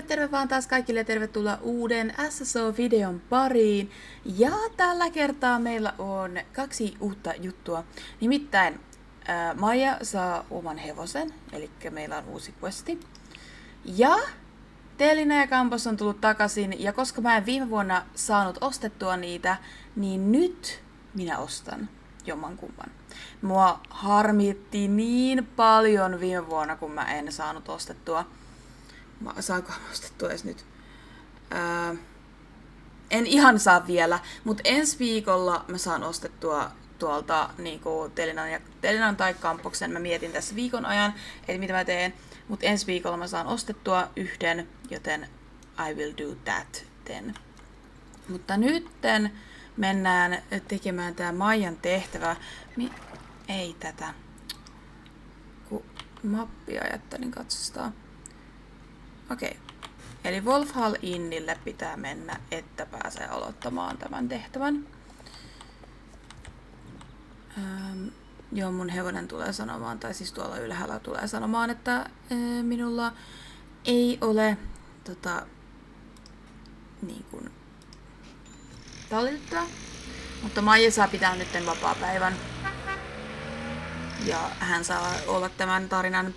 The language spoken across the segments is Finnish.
Terve vaan taas kaikille ja tervetuloa uuden SSO-videon pariin. Ja tällä kertaa meillä on 2 uutta juttua. Nimittäin Maija saa oman hevosen, eli meillä on uusi questi. Ja Teelina ja Kampos on tullut takaisin, ja koska mä en viime vuonna saanut ostettua niitä, niin nyt minä ostan jommankumman. Mua harmitti niin paljon viime vuonna, kun mä en saanut ostettua. Saanko ostettua edes nyt? En ihan saa vielä, mutta ensi viikolla mä saan ostettua tuolta niinku Telinan tai Kampoksen. Mä mietin tässä viikon ajan, että mitä mä teen. Mutta ensi viikolla mä saan ostettua yhden, joten I will do that then. Mutta nytten mennään tekemään tää Maijan tehtävä. Ei tätä. Kun mappia ajattelin katsostaa. Okei. Eli Wolfhall Innille pitää mennä, että pääsee aloittamaan tämän tehtävän. Joo, mun hevonen tulee sanomaan, tai siis tuolla ylhäällä tulee sanomaan, että minulla ei ole niin kuin tallitettua. Mutta Maija saa pitää nytten vapaapäivän. Ja hän saa olla tämän tarinan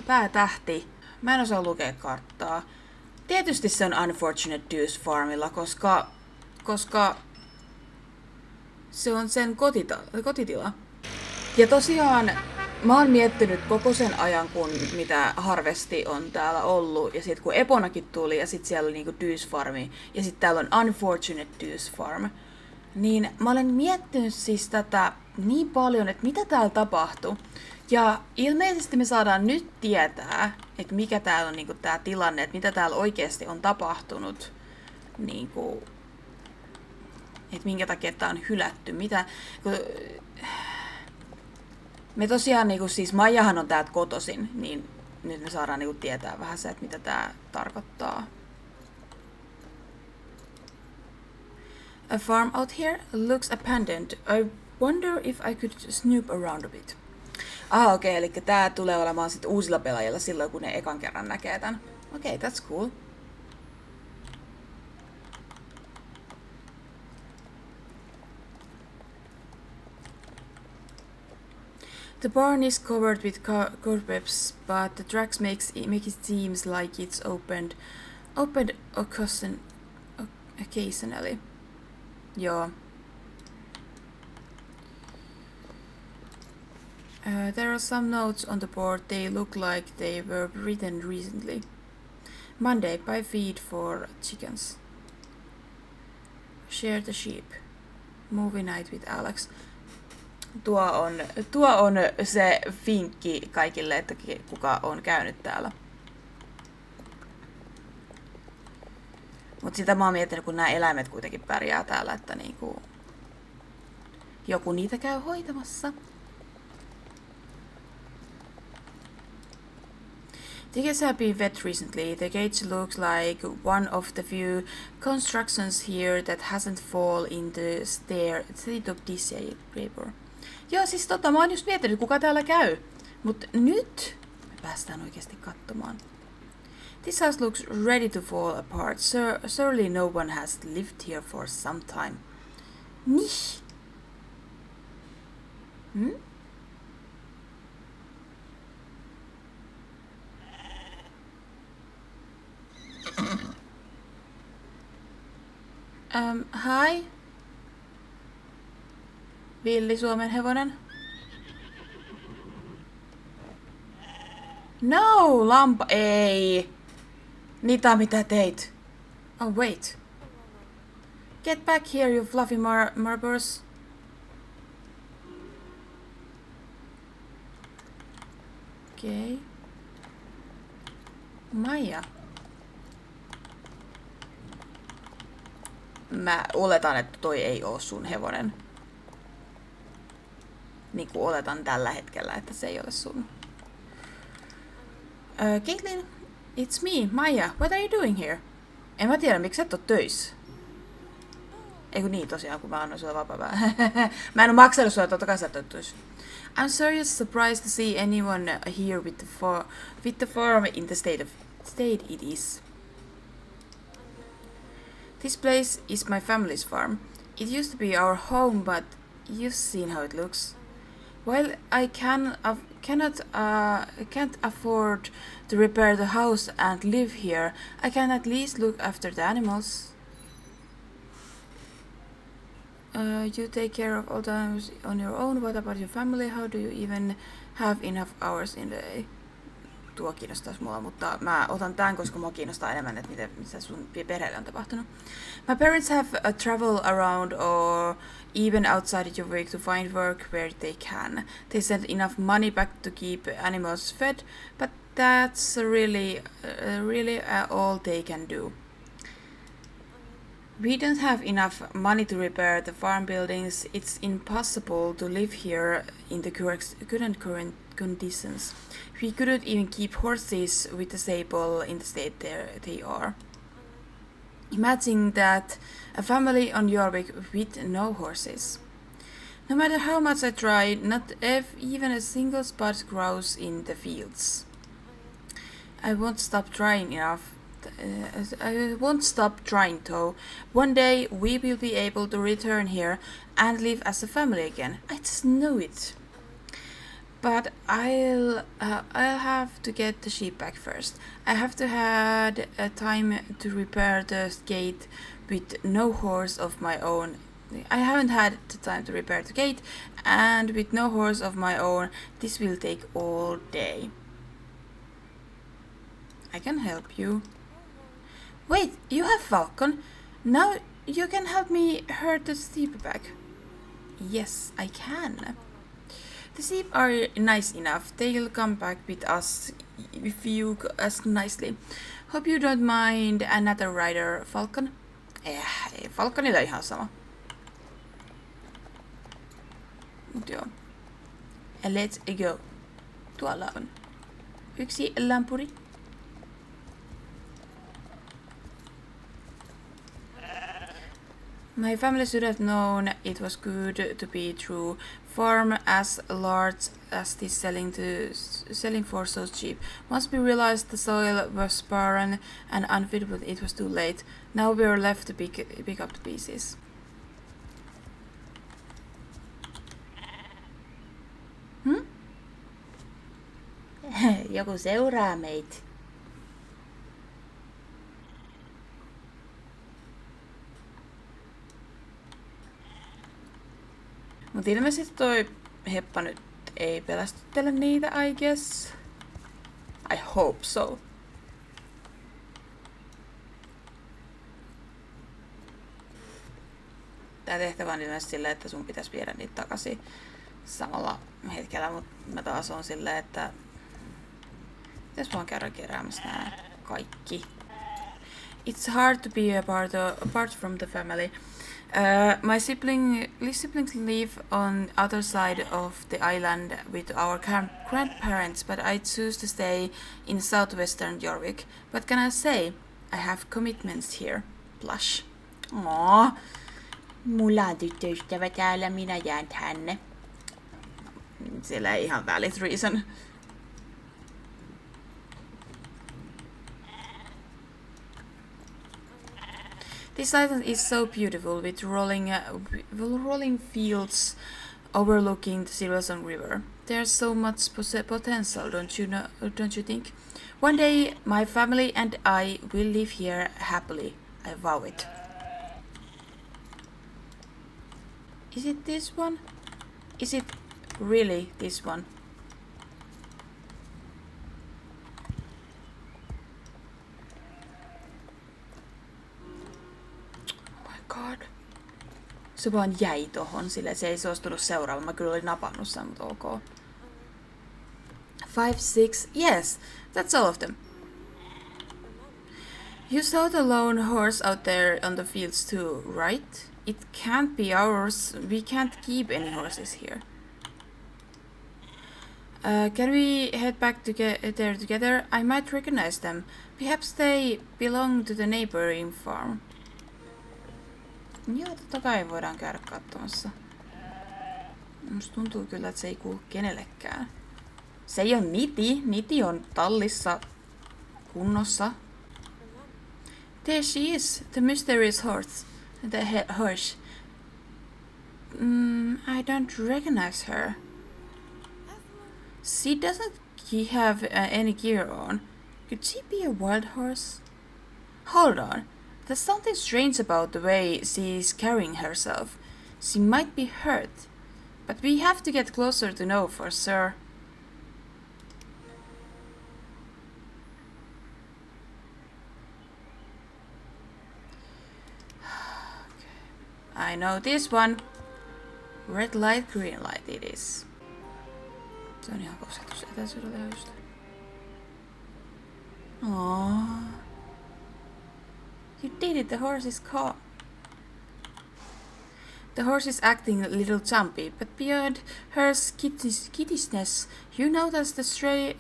päätähti. Mä en osaa lukea karttaa. Tietysti se on Unfortunate Deuce Farmilla, koska se on sen kotitila. Ja tosiaan mä oon miettinyt koko sen ajan, mitä Harvesti on täällä ollut. Ja sit kun Eponakin tuli ja sit siellä oli niinku Deuce Farmi ja sit täällä on Unfortunate Deuce Farm. Niin mä olen miettinyt siis tätä niin paljon, että mitä täällä tapahtuu. Ja ilmeisesti me saadaan nyt tietää, että mikä täällä on niinku tää tilanne, että mitä täällä oikeasti on tapahtunut. Niinku, että minkä takia tää on hylätty. Me tosiaan, niinku, siis Maijahan on täältä kotoisin, niin nyt me saadaan niinku tietää vähän se, että mitä tää tarkoittaa. A farm out here looks abandoned. I wonder if I could snoop around a bit. Okei, eli tää tulee olemaan sit uusilla pelaajilla silloin, kun ne ekan kerran näkee tän. Okei, that's cool. The barn is covered with cobwebs, but the tracks make it seems like it's opened occasionally. Joo. There are some notes on the board. They look like they were written recently. Monday, buy feed for chickens. Share the sheep. Movie night with Alex. Tuo on se vinkki kaikille, että kuka on käynyt täällä. Mut sitä mä oon miettinyt, kun nämä eläimet kuitenkin pärjää täällä, että niinku joku niitä käy hoitamassa. Tickets have been wet recently. The cage looks like one of the few constructions here that hasn't fallen into state of disrepair. Joo, siis mä oon just miettinyt, kuka täällä käy. Mut nyt me päästään oikeasti katsomaan. This house looks ready to fall apart. Surely no one has lived here for some time. Nih. Hi. Villi Suomen hevonen. No, lampa. Ei. Mitä teit? Oh, wait. Get back here, you fluffy marbles. Okei. Maija. Mä oletan, että toi ei oo sun hevonen. Niinku oletan tällä hetkellä, että se ei ole sun. Caitlin, it's me, Maija. What are you doing here? En mä tiedä, miksi et oo töissä. Eiku niin tosiaan, kun mä annoin sulle vapaa. Mä en oo maksanut sulle, totta kai sä et oo töissä. I'm serious surprised to see anyone here with the farm in the state it is. This place is my family's farm. It used to be our home, but you've seen how it looks. While I can't afford to repair the house and live here, I can at least look after the animals. You take care of all times on your own. What about your family? How do you even have enough hours in the day? Tuo kiinnostaisi mua, mutta mä otan tämän, koska mua kiinnostaa enemmän, että mitä sun perheelle on tapahtunut. My parents have traveled around or even outside Jovic to find work where they can. They send enough money back to keep animals fed, but that's really all they can do. We don't have enough money to repair the farm buildings. It's impossible to live here in the current conditions. We couldn't even keep horses with the stable in the state they are. Imagine that, a family on Jorvik with no horses. No matter how much I try, not even a single spot grows in the fields. I won't stop trying though. One day we will be able to return here and live as a family again. I just know it. But I'll have to get the sheep back first. I have to had a time to repair the gate with no horse of my own. I haven't had the time to repair the gate, and with no horse of my own, this will take all day. I can help you. Wait, you have Falcon. Now you can help me herd the sheep back. Yes, I can. The sheep are nice enough. They'll come back with us if you ask nicely. Hope you don't mind another rider, Falcon. Ei Falconilla ihan sama. Mut joo. Let's go. Tuolla on yksi lampuri. My family should have known it was good to be true. Farm as large as this selling for so cheap. Once we realized the soil was barren and unfit, but it was too late. Now we are left to pick up the pieces. Joku seuraa meitä. Mut ilmeisesti toi heppa nyt ei pelästyttele niitä, I guess. I hope so. Tää tehtävä on ilmeisesti silleen, että sun pitäisi viedä niitä takaisin samalla hetkellä, mut mä taas on silleen, että pitäis vaan käydä keräämässä nää kaikki. It's hard to be apart from the family. My siblings live on other side of the island with our grandparents, but I choose to stay in southwestern Jorvik. What can I say? I have commitments here. Blush. Aww. Mulla on tyttöystävä täällä, minä jään tänne. Sillä ei ihan valid reason. This island is so beautiful with rolling fields overlooking the Silverstone River. There's so much potential, don't you think? One day, my family and I will live here happily. I vow it. Is it this one? Is it really this one? God. Se vaan jäi tohon, sillä se ei suostunut seuraamaan. Mä kyllä olin napannut sen, mutta ok. 5, 6, yes, that's all of them. You saw the lone horse out there on the fields too, right? It can't be ours. We can't keep any horses here. Can we head back there together? I might recognize them. Perhaps they belong to the neighboring farm. Joo, totta kai voidaan käydä katsomassa. Musta tuntuu kyllä, että se ei kuulu kenellekään. Se ei ole Niti. Niti on tallissa kunnossa. There she is, the mysterious horse. Horse. I don't recognize her. She doesn't have any gear on. Could she be a wild horse? Hold on. There's something strange about the way she's carrying herself. She might be hurt. But we have to get closer to know for sure. I know this one. Red light, green light it is. Se on ihan kosketus etäisyydellä just. Aww. You did it, the horse is calm. The horse is acting a little jumpy, but beyond her skittishness, you notice the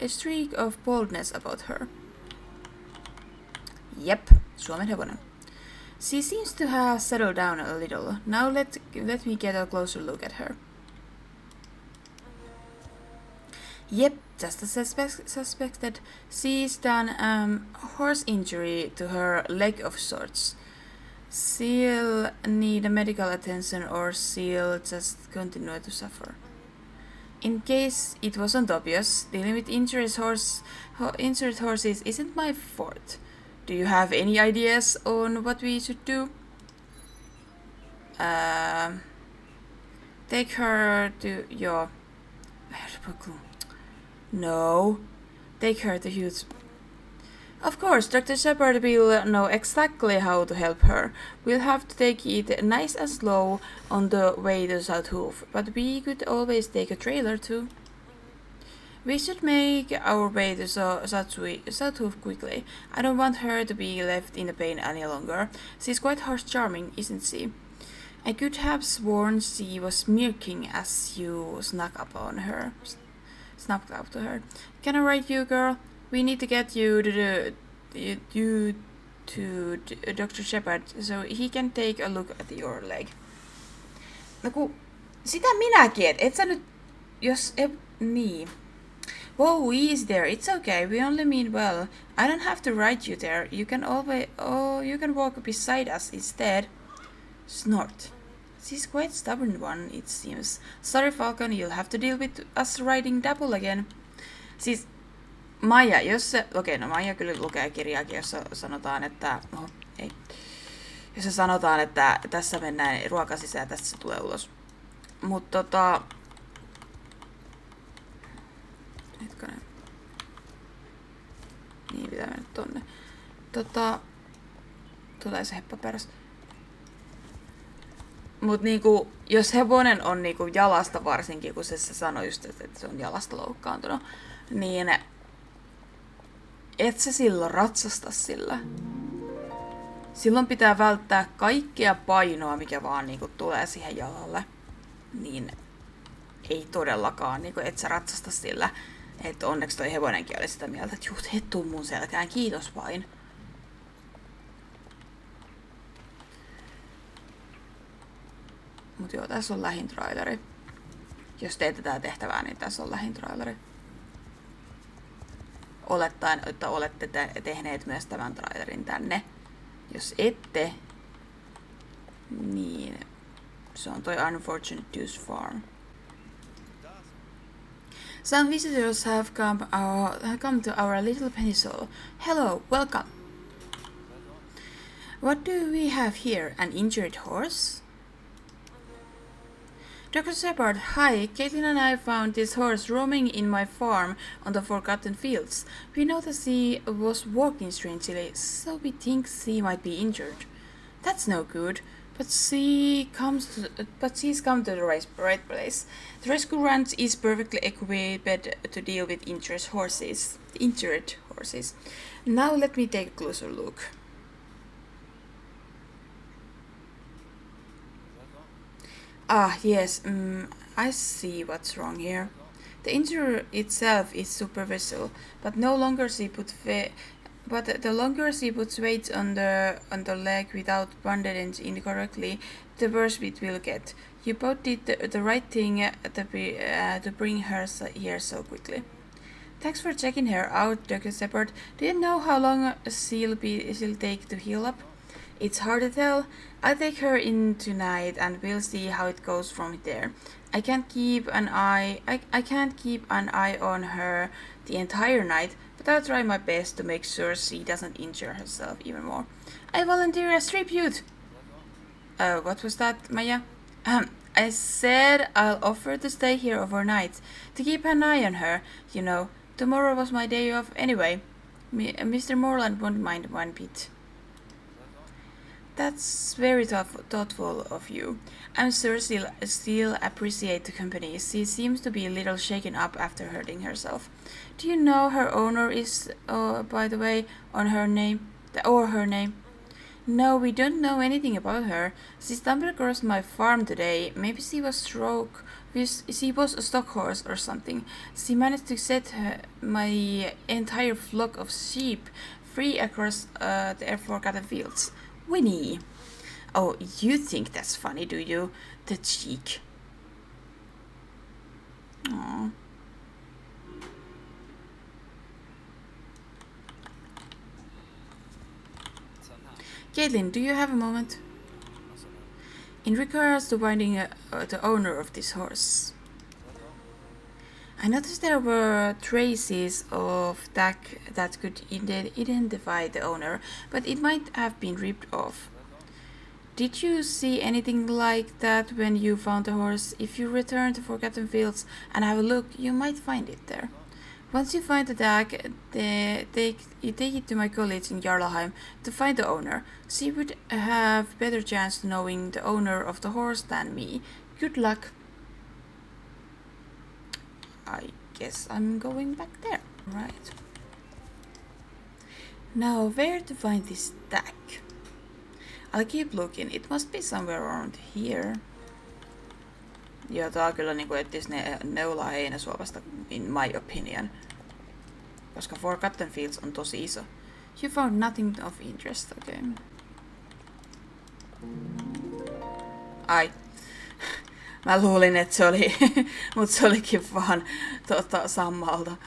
streak of boldness about her. Yep, Suomen hevonen. She seems to have settled down a little. Now let me get a closer look at her. Yep, just as suspected, she's done horse injury to her leg of sorts. She'll need medical attention or she'll just continue to suffer. In case it wasn't obvious, dealing with injured horses isn't my forte. Do you have any ideas on what we should do? Take her to your... No. Take her to Hughes. Of course, Dr. Shepard will know exactly how to help her. We'll have to take it nice and slow on the way to South Hoof, but we could always take a trailer too. We should make our way to South Hoof quickly. I don't want her to be left in pain any longer. She's quite horse-charming, isn't she? I could have sworn she was smirking as you snuck up to her. Can I ride you, girl? We need to get you to Dr. Shepard so he can take a look at your leg. No ku, sitä minäkin, et sä nyt, niin. Whoa, easy there, it's okay, we only mean well. I don't have to ride you there, you can walk beside us instead. Snort. She's quite stubborn one, it seems. Sorry, Falcon, you'll have to deal with us riding double again. Siis Maija, Maija kyllä lukee kirjaakin, jossa sanotaan, että... Jossa sanotaan, että tässä mennään ruoka sisään ja tästä se tulee ulos. Mut Hetkonen. Niin, pitää mennä tonne. Tulee se heppa peräs. Mut niinku, jos hevonen on niinku jalasta varsinkin, kun se sanoi just, että se on jalasta loukkaantunut, niin et sä silloin ratsasta sillä. Silloin pitää välttää kaikkea painoa, mikä vaan niinku tulee siihen jalalle. Niin ei todellakaan, niinku, et sä ratsasta sillä. Että onneksi toi hevonenkin oli sitä mieltä, että juut, et tuu mun selkään, kiitos vain. Mut joo, tässä on lähin traileri. Jos teette tää tehtävää, niin tässä on lähin traileri. Olettaen, että olette tehneet myös tämän trailerin tänne. Jos ette, niin se on toi Unfortunate Deuce Farm. Some visitors have come to our little peninsula. Hello, welcome. What do we have here? An injured horse? Dr. Shepard, hi. Caitlin and I found this horse roaming in my farm on the Forgotten Fields. We noticed she was walking strangely, so we think she might be injured. That's no good. But she's come to the right place. The rescue ranch is perfectly equipped to deal with injured horses. Now let me take a closer look. Ah, yes, I see what's wrong here. The injury itself is superficial, but the longer she puts weight on the leg without bandaging incorrectly, the worse it will get. You both did the right thing to bring her here so quickly. Thanks for checking her out, Dr. Shepard. Do you know how long she'll take to heal up? It's hard to tell. I'll take her in tonight and we'll see how it goes from there. I can't keep an eye on her the entire night, but I'll try my best to make sure she doesn't injure herself even more. I volunteer as tribute. What was that, Maya? I said I'll offer to stay here overnight, to keep an eye on her. You know, tomorrow was my day off anyway. Mr. Morland won't mind one bit. That's very thoughtful of you. I'm sure she'll still appreciate the company. She seems to be a little shaken up after hurting herself. Do you know her owner is, by the way, on her name? Or her name? No, we don't know anything about her. She stumbled across my farm today. Maybe she was a stock horse or something. She managed to set my entire flock of sheep free across the forgotten fields. Winnie. Oh, you think that's funny, do you? The cheek. Aww. Caitlin, do you have a moment? In regards to finding the owner of this horse, I noticed there were traces of that could identify the owner, but it might have been ripped off. Did you see anything like that when you found the horse? If you return to Forgotten Fields and have a look, you might find it there. Once you find the tag, take it to my college in Jarlaheim to find the owner. She would have better chance to knowing the owner of the horse than me. Good luck. I guess I'm going back there. Right. Now, where to find this tag? I'll keep looking. It must be somewhere around here. Joo, tää on kyllä niinku etsis ne neulaa heinäsuopasta, in my opinion. Koska Forgotten Fields on tosi iso. You found nothing of interest, okay. Ai. Mä luulin, että se oli, mut se olikin vaan Sammalta.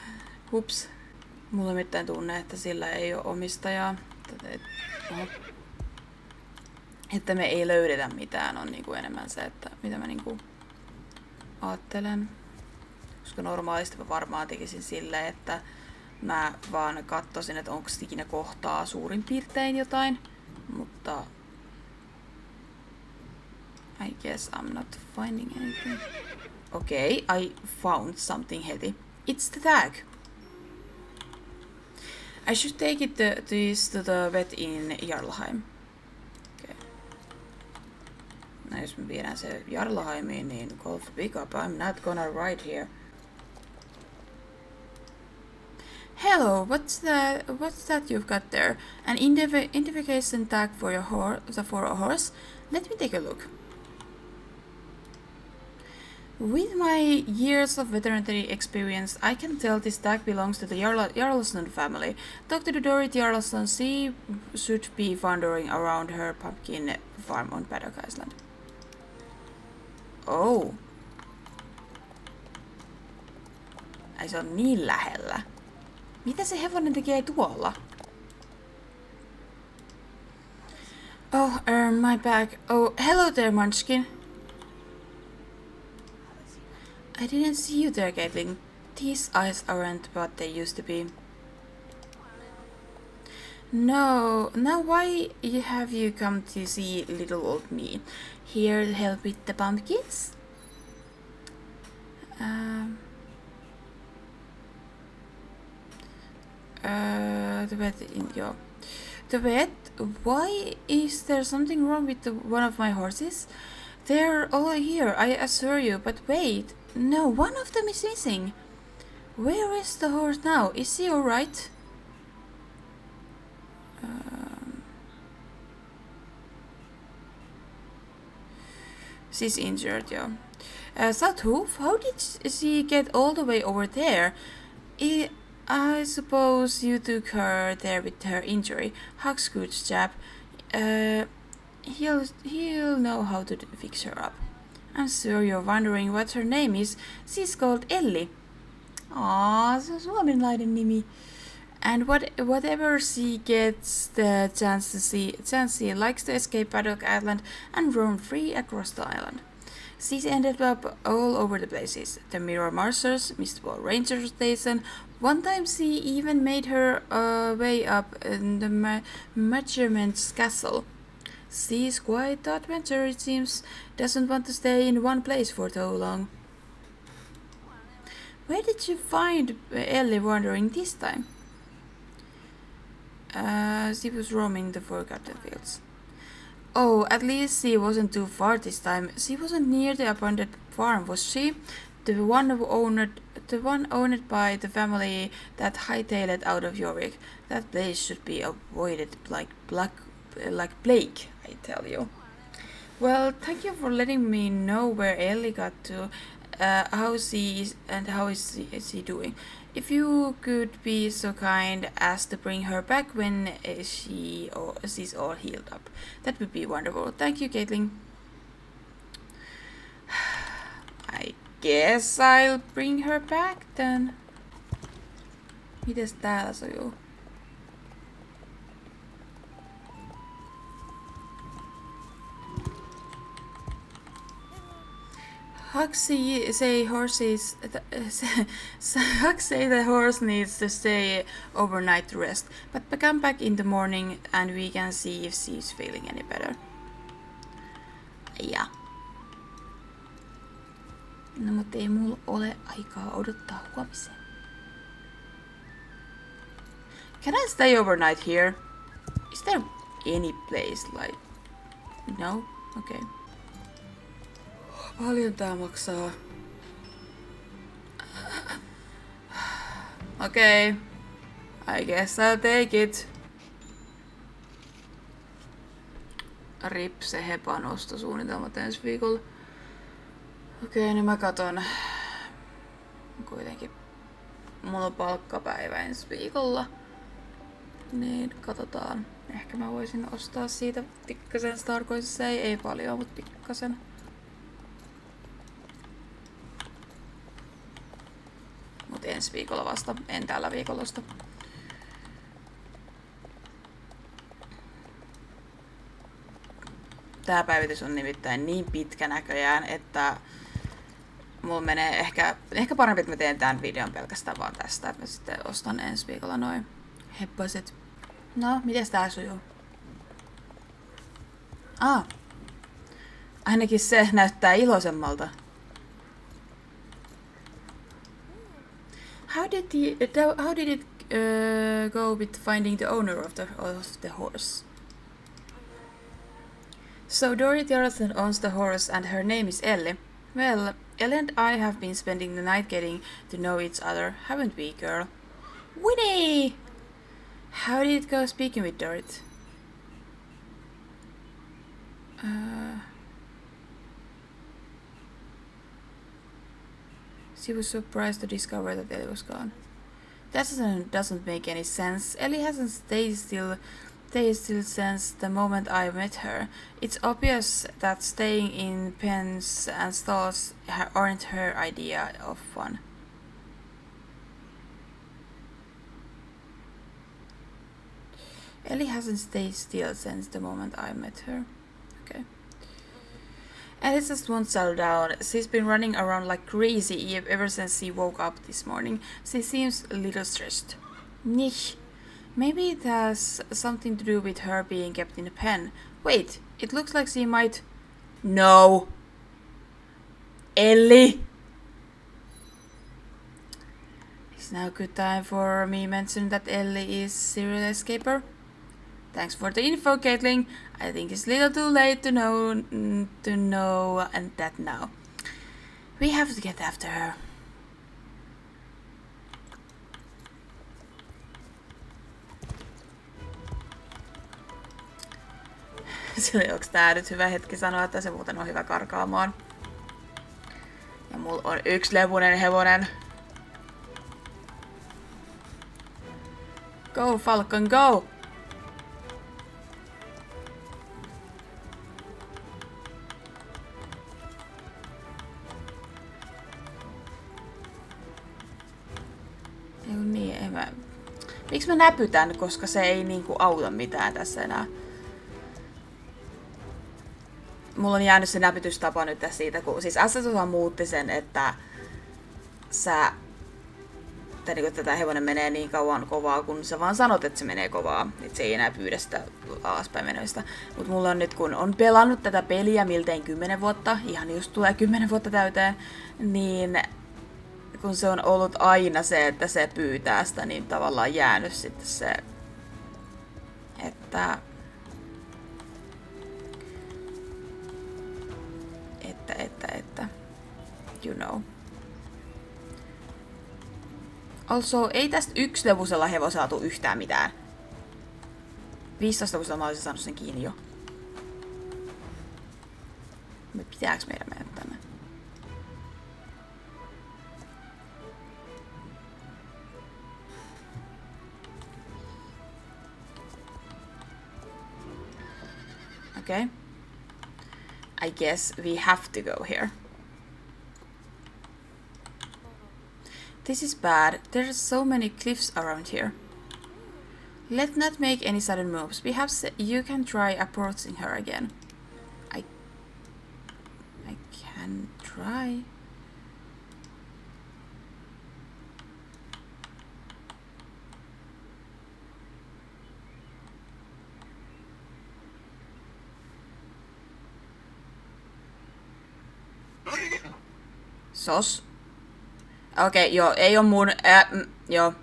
Hups. Mulla mitään tunne, että sillä ei oo omistajaa. Että me ei löydetä mitään on niinku enemmän se, että mitä mä niinku ajattelen. Koska normaalisti mä varmaan tekisin silleen, että mä vaan katsoisin, että onko ikinä kohtaa suurin piirtein jotain. Mutta I guess I'm not finding anything. Okay, I found something heti. It's the tag. I should take it to the vet in Jarlaheim. Okay. No jos me viedään se Jarlaheimiin, niin call for pickup. I'm not gonna ride here. Hello, what's that you've got there? An identification tag for a horse? Let me take a look. With my years of veterinary experience, I can tell this tag belongs to the Jarlsson family. Talk to the Dorit Jarlsson. She should be wandering around her pumpkin farm on Paddock Island. Oh. Ai se on niin lähellä. Mitä se hevonen tekee tuolla? Oh, my bag. Oh, hello there, Munchkin. I didn't see you there, Caitlin. These eyes aren't what they used to be. No, now why have you come to see little old me? Here to help with the pumpkins? The vet, why is there something wrong with one of my horses? They're all here, I assure you, but wait, no, one of them is missing. Where is the horse now? Is he alright? She's injured, yeah. Southhoof, how did she get all the way over there? I suppose you took her there with her injury. Hugs, good chap. He'll know how to fix her up. I'm sure you're wondering what her name is. She's called Elli. Se on suomenlainen nimi. And whatever she gets the chance she likes to escape Paddock Island and roam free across the island. She's ended up all over the places. The Mirror Marshalls, Mistfall Ranger Station. One time she even made her way up in the Measurements Castle. She's quite the adventurer, it seems. Doesn't want to stay in one place for too long. Where did you find Elli wandering this time? She was roaming the forgotten fields. Oh, at least she wasn't too far this time. She wasn't near the abandoned farm, was she? The one owned by the family that hightailed out of Yorick. That place should be avoided like plague, I tell you. Well, thank you for letting me know where Elli got to, how she is, and how is she doing. If you could be so kind as to bring her back when she's all healed up, that would be wonderful. Thank you, Caitlin. I guess I'll bring her back then. Mites täällä sujuu? Huxley say the horse needs to stay overnight to rest, but come back in the morning and we can see if she's feeling any better. Ja. No mutta ei mulla ole aikaa odottaa huomiseen. Can I stay overnight here? Is there any place like... No? Okay. Paljon tää maksaa. Okay. I guess I'll take it. Rip se Hepan ostosuunnitelmat ensi viikolla. Okei, niin mä katon. Kuitenkin mulla on palkkapäivä ensi viikolla. Niin katsotaan. Ehkä mä voisin ostaa siitä pikkasen Starcoisissa. Ei paljon, mutta pikkasen. Mut ensi viikolla vasta, en tällä viikolla. Tää päivitys on nimittäin niin pitkä näköjään, että mulla menee ehkä parempi, että mä teen tämän videon pelkästään vaan tästä, että mä sitten ostan ensi viikolla noin heppaset. No, mites tää sujuu? Ainakin se näyttää iloisemmalta. How did it go with finding the owner of the horse? So Dorothy Orson owns the horse and her name is Elli. Well, Elli and I have been spending the night getting to know each other, haven't we, girl? Winnie! How did it go speaking with Dorothy? She was surprised to discover that Elli was gone. That doesn't make any sense. Elli hasn't stayed still since the moment I met her. It's obvious that staying in pens and stalls aren't her idea of fun. Elli hasn't stayed still since the moment I met her. Okay. Elli just won't settle down. She's been running around like crazy ever since she woke up this morning. She seems a little stressed. Nish. Maybe it has something to do with her being kept in a pen. Wait, it looks like she might... No! Elli! Is now a good time for me mention that Elli is serial escaper? Thanks for the info, Caitlin. I think it's a little too late to know and that now. We have to get after her. Onks tää nyt hyvä hetki sanoa, että se muuten on hyvä karkaamaan? Ja mulla on yksi levunen hevonen. Go Falcon, go! Miksi mä näpytän, koska se ei niinku auta mitään tässä enää. Mulla on jäänyt se näpytystapa nyt siitä, kun siis SSO muutti sen, että tätä hevonen menee niin kauan kovaa, kun sä vaan sanot, että se menee kovaa. Että se ei enää pyydä sitä alaspäin menemistä. Mut mulla on nyt, kun on pelannut tätä peliä miltein 10 vuotta, ihan just tulee 10 vuotta täyteen, niin kun se on ollut aina se, että se pyytää sitä, niin tavallaan jäänyt sitten se, että you know. Also, ei tästä 1-levusella hevosella tuu yhtään mitään. 15-levusella mä olisin saanut sen kiinni jo. Pitääks meidän mennä tänne? Okay. I guess we have to go here. This is bad. There are so many cliffs around here. Let's not make any sudden moves. Perhaps you can try approaching her again. I can try. Sos. Okei, joo, ei oo mun... joo.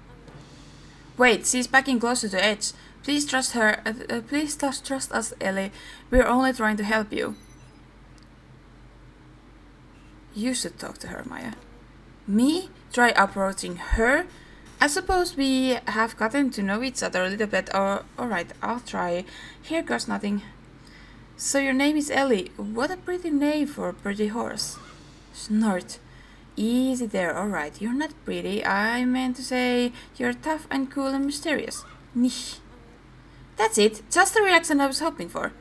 Wait, she's backing closer to edge. Please trust her. Please trust us, Ellie. We're only trying to help you. You should talk to her, Maya. Me? Try approaching her? I suppose we have gotten to know each other a little bit. Alright, I'll try. Here goes nothing. So your name is Ellie. What a pretty name for a pretty horse. Snort. Easy there, alright. You're not pretty. I meant to say you're tough and cool and mysterious. Nish. That's it. Just the reaction I was hoping for.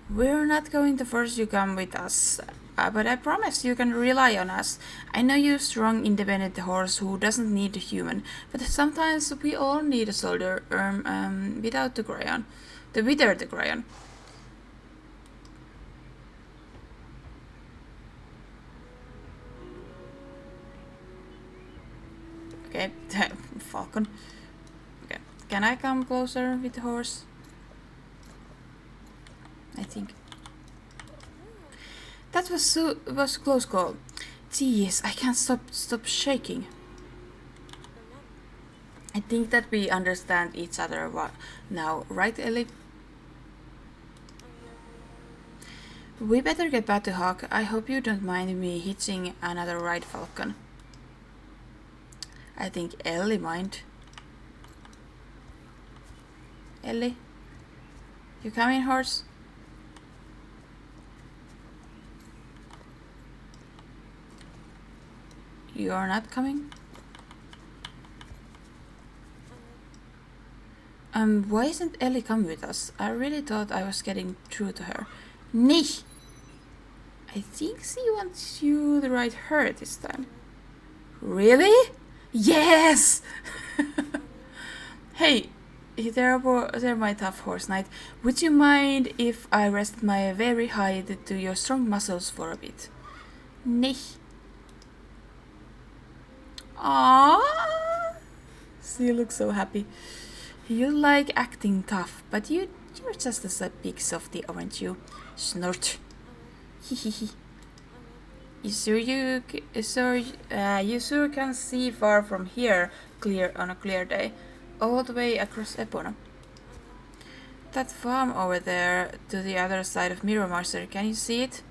We're not going to force you to come with us, but I promise you can rely on us. I know you're a strong, independent horse who doesn't need a human, but sometimes we all need a soldier without the crayon. Without the crayon. Okay, Falcon. Okay, can I come closer with the horse? I think. That was a close call. Jeez, I can't stop shaking. I think that we understand each other now, right, Ellie? We better get back to Hawk. I hope you don't mind me hitching another ride, Falcon. I think Ellie mind. Ellie? You coming, horse? You are not coming? Why isn't Ellie come with us? I really thought I was getting through to her. Nee! I think she wants you to ride her this time. Really? Yes! Hey, there my tough horse knight. Would you mind if I rested my very hide to your strong muscles for a bit? Nee. Aww. She looks so happy. You like acting tough, but you're just a big softie, aren't you? Snort. Hehehe. You sure can see far from here, clear on a clear day, all the way across Epona. That farm over there, to the other side of Mirrormaster, can you see it?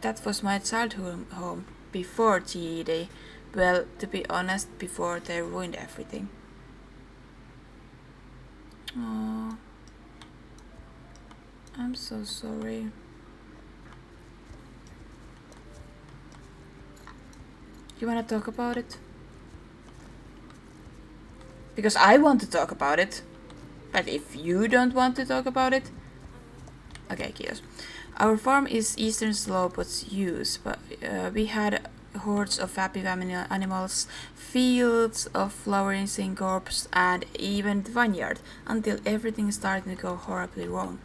That was my childhood home, before GED. Well, to be honest, before they ruined everything. Oh, I'm so sorry. You wanna talk about it? Because I want to talk about it. But if you don't want to talk about it... Okay, kiitos. Our farm is eastern slopes use, but we had hordes of happy animals, fields of flowering crops, and even the vineyard, until everything started to go horribly wrong.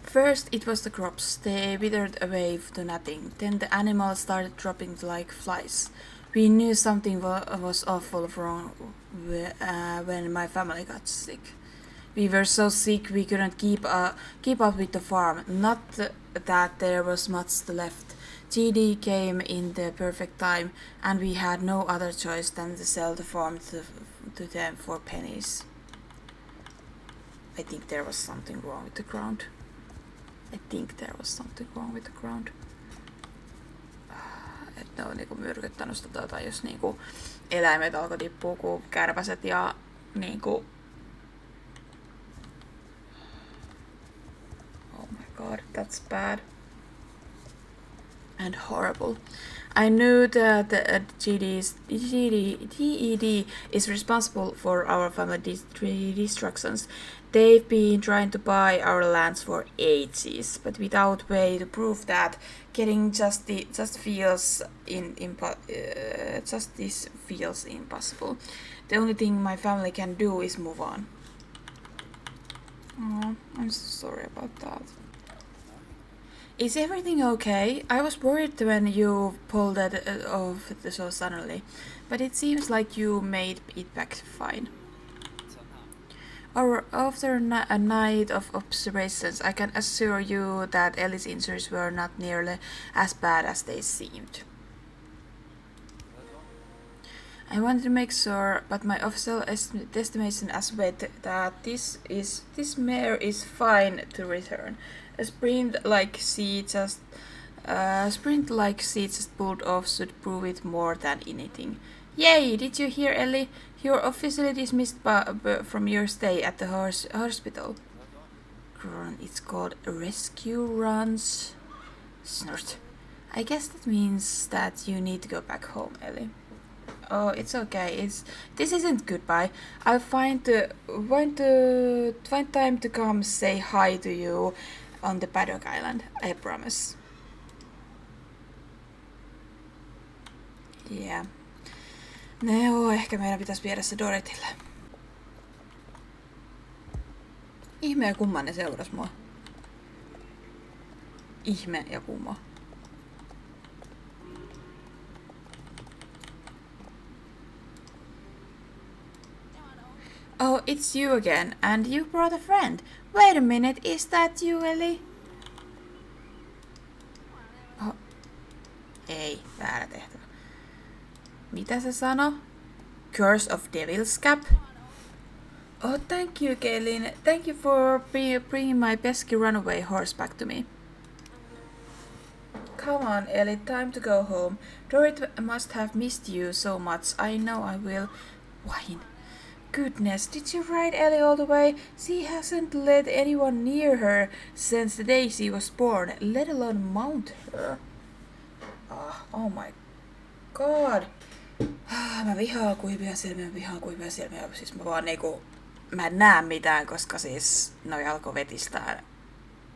First it was the crops. They withered away to nothing. Then the animals started dropping like flies. We knew something was awful wrong when my family got sick. We were so sick we couldn't keep up with the farm. Not that there was much left. GD came in the perfect time, and we had no other choice than to sell the farm to them for pennies. I think there was something wrong with the ground. Että ne on niinku myrkyttänyt sitä jos niinku eläimet alkoi tippua kuin kärpäset ja niinku... Oh my god, that's bad. And horrible. I knew that the TED is responsible for our family destructions. They've been trying to buy our lands for ages, but without way to prove that, getting justice feels impossible. The only thing my family can do is move on. Oh, I'm so sorry about that. Is everything okay? I was worried when you pulled that off so suddenly, but it seems like you made it back fine. Or after a night of observations, I can assure you that Elli's injuries were not nearly as bad as they seemed. I wanted to make sure, but my official estimation as well that this mare is fine to return. A sprint like she just pulled off should prove it more than anything. Yay! Did you hear, Elli? You're officially dismissed from your stay at the hospital. It's called rescue runs. Snort. I guess that means that you need to go back home, Elli. Oh, it's okay. This isn't goodbye. I'll find time to come say hi to you on the paddock island. I promise. Yeah. No, ehkä meidän pitäisi viedä se Dorothylle. Ihme ja kumma ne seuras mua. Ihme ja kumma. Oh, it's you again, and you brought a friend. Wait a minute, is that you, Elli? Oh. Ei, väärä tehtävä. Mitä se sano? Curse of Devil's Cap? Oh, thank you, Kaylin. Thank you for bringing my pesky runaway horse back to me. Come on, Elli, time to go home. Dorrit must have missed you so much. I know I will. Whine. Goodness, did you ride Elli all the way? She hasn't let anyone near her since the day she was born, let alone mount her. Oh my god. Mä vihaan kuivia silmiä. Siis mä en näe mitään, koska siis noi alkoi vetistää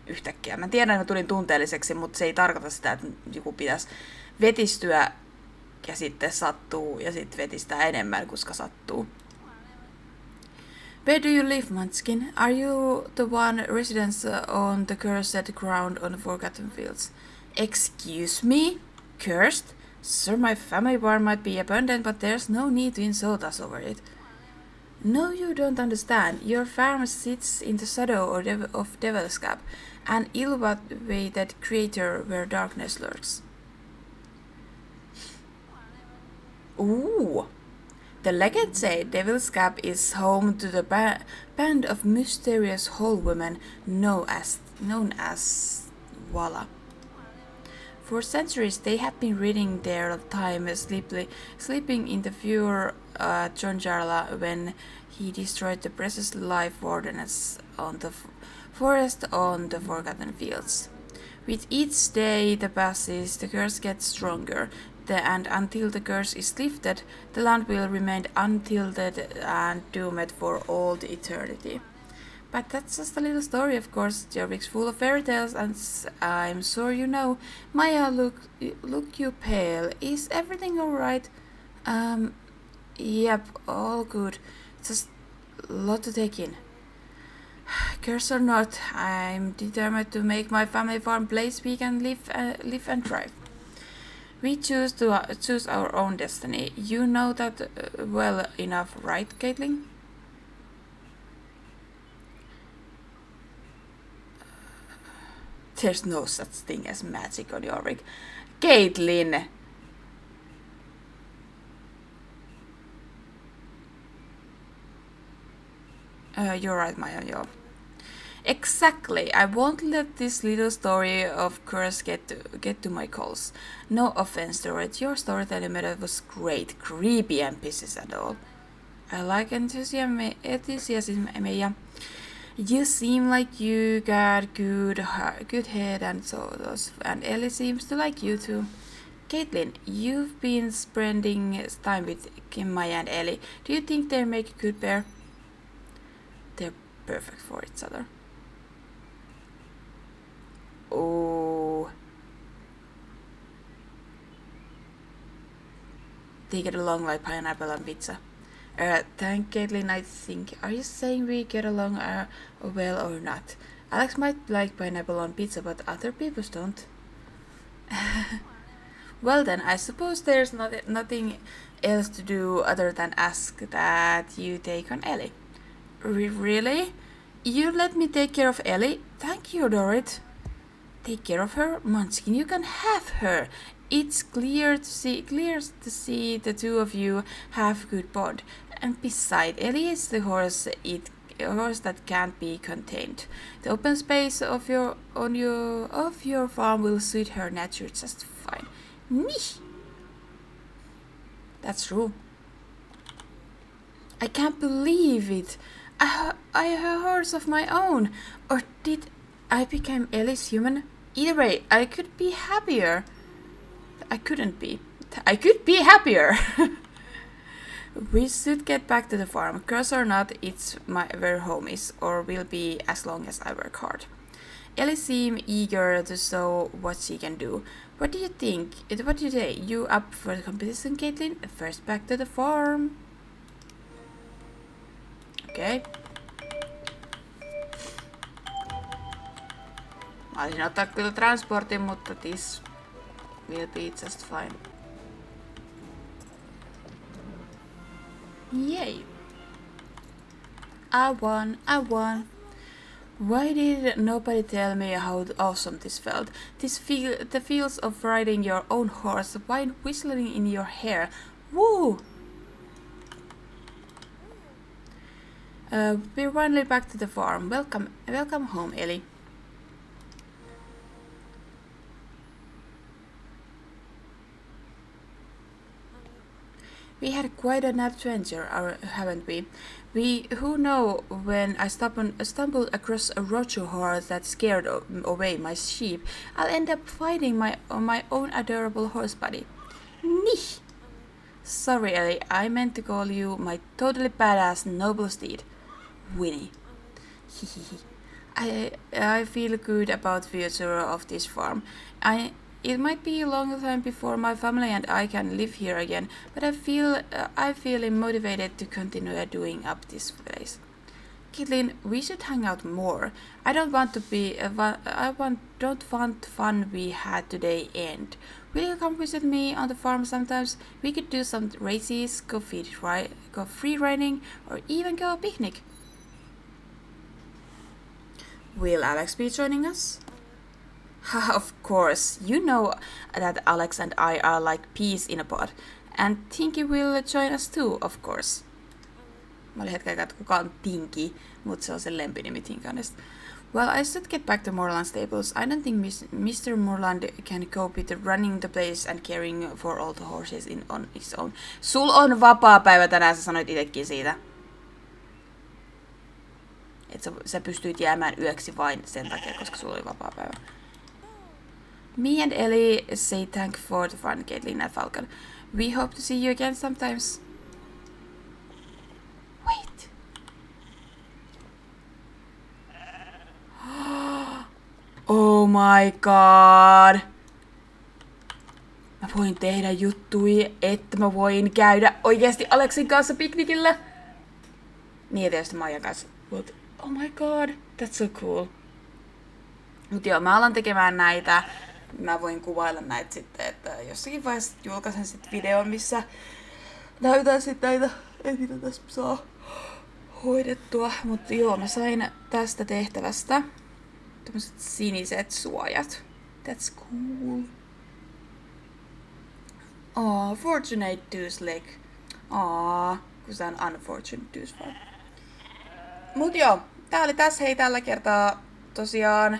yhtäkkiä. Mä tiedän, että mä tulin tunteelliseksi, mutta se ei tarkoita sitä, että joku pitäisi vetistyä ja sitten sattuu ja sitten vetistää enemmän, koska sattuu. Where do you live, Munchkin? Are you the one residence on the cursed ground on the Forgotten Fields? Excuse me? Cursed? Sir, my family barn might be abandoned, but there's no need to insult us over it. No, you don't understand. Your farm sits in the shadow of Devil's Cap, an ill-fated creature where darkness lurks. Ooh! The legend says Devil's Cap is home to the band of mysterious whole women known as Walla. For centuries, they have been reading their time sleeping in the pure Jonjarla when he destroyed the precious life wardens on the forest on the Forgotten Fields. With each day that passes, the curse gets stronger, and until the curse is lifted, the land will remain untilted and doomed for all eternity. But that's just a little story, of course. Jorvik's full of fairy tales, and I'm sure you know. Maya, look you pale. Is everything alright? Yep, all good. Just a lot to take in. Curse or not, I'm determined to make my family farm place we can live and thrive. We choose our own destiny. You know that well enough, right, Caitlin? There's no such thing as magic on your rig. Caitlin! You're right, Maya, Exactly. I won't let this little story of curse get to my calls. No offense, Dorrit. Your storytelling method was great, creepy and pieces and all. I like enthusiasm, Maya. You seem like you got good head and so and Ellie seems to like you too. Caitlin, you've been spending time with Maya and Ellie. Do you think they make a good pair? They're perfect for each other. Oh. They get along like pineapple and pizza. Thank Caitlin, I think. Are you saying we get along well or not? Alex might like pineapple on pizza, but other people don't. Well then, I suppose there's nothing else to do other than ask that you take on Ellie. Really? You let me take care of Ellie? Thank you, Dorrit. Take care of her? Munchkin, you can have her. It's clear to see the two of you have good bond. And beside, Ellie is the horse that can't be contained. The open space of your farm will suit her nature just fine. Nish. That's true. I can't believe it. I have a horse of my own. Or did I become Ellie's human? Either way, I could be happier. I couldn't be. I could be happier. We should get back to the farm. Curse or not, it's where home is, or will be as long as I work hard. Ellie seemed eager to show what she can do. What do you think? What do you say? You up for the competition, Caitlin? First back to the farm. Okay. Mä olisin ottaa kyllä transportin, mutta this will be just fine. Yay! I won. Why did nobody tell me how awesome this felt? The feels of riding your own horse, wine whistling in your hair. Woo! We're finally back to the farm. Welcome home, Ellie. We had quite an adventure, haven't we? We who know when I stumbled across a roach horse that scared away my sheep, I'll end up fighting my own adorable horse buddy. Nish! Sorry, Ellie, I meant to call you my totally badass noble steed, Winnie. I feel good about the future of this farm. It might be a long time before my family and I can live here again, but I feel motivated to continue doing up this place. Caitlin, we should hang out more. I don't want fun we had today end. Will you come visit me on the farm sometimes? We could do some races, go free riding, or even go picnic. Will Alex be joining us? Of course, you know that Alex and I are like peas in a pod. And Tinky will join us too, of course. Mä olin hetken aikaa, että kuka on Tinky, mutta se on sen lempinimi Tinkanesta. Well, I should get back to Moreland stables. I don't think Mr. Moreland can cope with running the place and caring for all the horses on his own. Sul on vapaa päivä tänään, sä sanoit itekin siitä. Että sä pystyit jäämään yöksi vain sen takia, koska sulla oli vapaa päivä. Me and Ellie say thank for the fun, Caitlin and Falcon. We hope to see you again sometimes. Wait. Oh my god. Mä voin tehdä juttui, että mä voin käydä oikeesti Aleksin kanssa piknikillä. Niin ja tietysti Maijan kanssa. But, oh my god, that's so cool. Mut joo, mä alan tekemään näitä. Mä voin kuvailla näitä sitten, että jossakin vaiheessa julkaisen sitten videon, missä näytän sitten näitä, ei mitä tässä saa hoidettua. Mutta joo, mä sain tästä tehtävästä tämmöset siniset suojat. That's cool. Oh, fortunate tooth leg. Kun se on unfortunate tooth farm. Mut joo, tää oli tässä hei tällä kertaa tosiaan.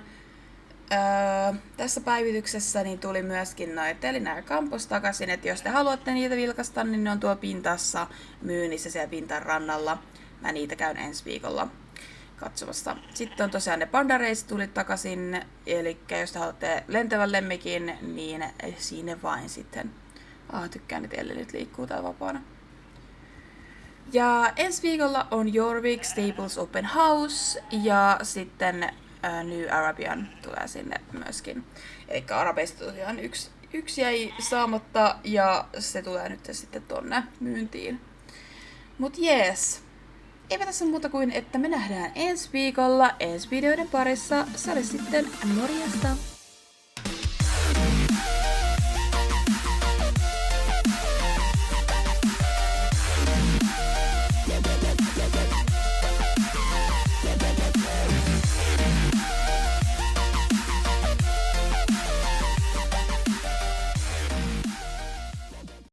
Tässä päivityksessä niin tuli myöskin noin Telinä ja Kampos takaisin, että jos te haluatte niitä vilkaista, niin ne on tuo pintassa myynnissä siellä pintan rannalla. Mä niitä käyn ensi viikolla katsomassa. Sitten on tosiaan ne pandareiset tuli takaisin, eli jos te haluatte lentävän lemmikin, niin siinä vain sitten. Tykkään, että Elli nyt liikkuu täällä vapaana. Ja ensi viikolla on Jorvik Staples Open House ja sitten New Arabian tulee sinne myöskin. Eli arabeista tosiaan yksi jäi saamatta ja se tulee nyt sitten tonne myyntiin. Mut jees. Eipä tässä muuta kuin, että me nähdään ensi viikolla ensi videoiden parissa. Se oli sitten morjesta!